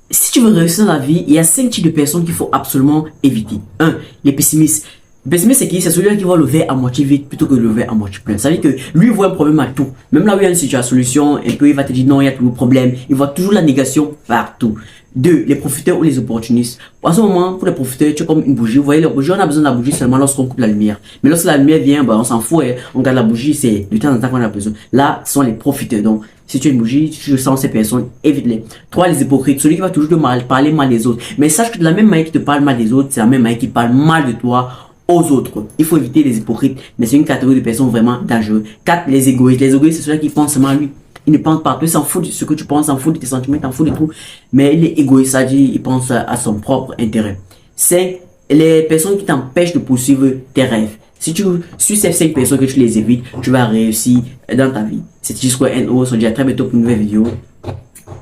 Si tu veux réussir dans la vie, il y a 5 types de personnes qu'il faut absolument éviter. 1. Les pessimistes. Le pessimiste, c'est qui? C'est celui qui voit le verre à moitié vide plutôt que le verre à moitié plein. Ça veut dire que lui, il voit un problème à tout. Même là où il y a une situation, solution, et puis il va te dire non, il y a toujours problème. Il voit toujours la négation partout. 2. Les profiteurs ou les opportunistes. À ce moment, pour les profiteurs, tu es comme une bougie. Vous voyez, la bougie, on a besoin de la bougie seulement lorsqu'on coupe la lumière. Mais lorsque la lumière vient, bah, on s'en fout. Hein. On garde la bougie, c'est de temps en temps qu'on a besoin. Là, ce sont les profiteurs. Donc, si tu es une bougie, tu sens ces personnes, évite-les. 3. Les hypocrites. Celui qui va toujours parler mal des autres. Mais sache que de la même manière qui te parle mal des autres, c'est la même manière qui parle mal de toi aux autres. Il faut éviter les hypocrites. Mais c'est une catégorie de personnes vraiment dangereuses. 4. Les égoïstes. Les égoïstes, c'est ceux qui pensent seulement à lui. Il ne pense pas, il s'en fout de ce que tu penses, s'en fout de tes sentiments, s'en fout de tout. Mais il est égoïste, ça dit, il pense à son propre intérêt. 5. Les personnes qui t'empêchent de poursuivre tes rêves. Si tu suis ces 5 personnes que tu les évites, tu vas réussir dans ta vie. C'était Gisco NO, on se dit à très bientôt pour une nouvelle vidéo.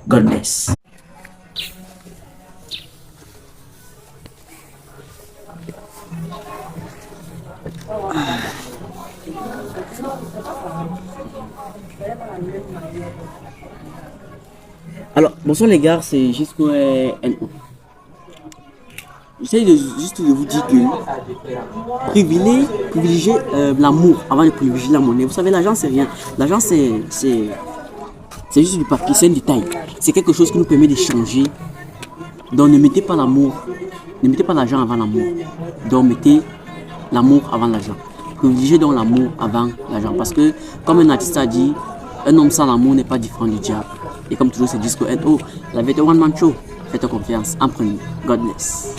God bless. Alors, bonsoir les gars, c'est Gisco NO. J'essaie juste de vous dire que privilégier l'amour avant de privilégier la monnaie. Vous savez, l'argent c'est rien. L'argent c'est juste du papier, c'est un détail. C'est quelque chose qui nous permet d'échanger. Donc ne mettez pas l'amour, ne mettez pas l'argent avant l'amour. Donc mettez l'amour avant l'argent. Privilégiez donc l'amour avant l'argent. Parce que, comme un artiste a dit, un homme sans l'amour n'est pas différent du diable. Et comme toujours, c'est Gisco NO, la vérité One Man Show. Faites confiance, en premier. God bless.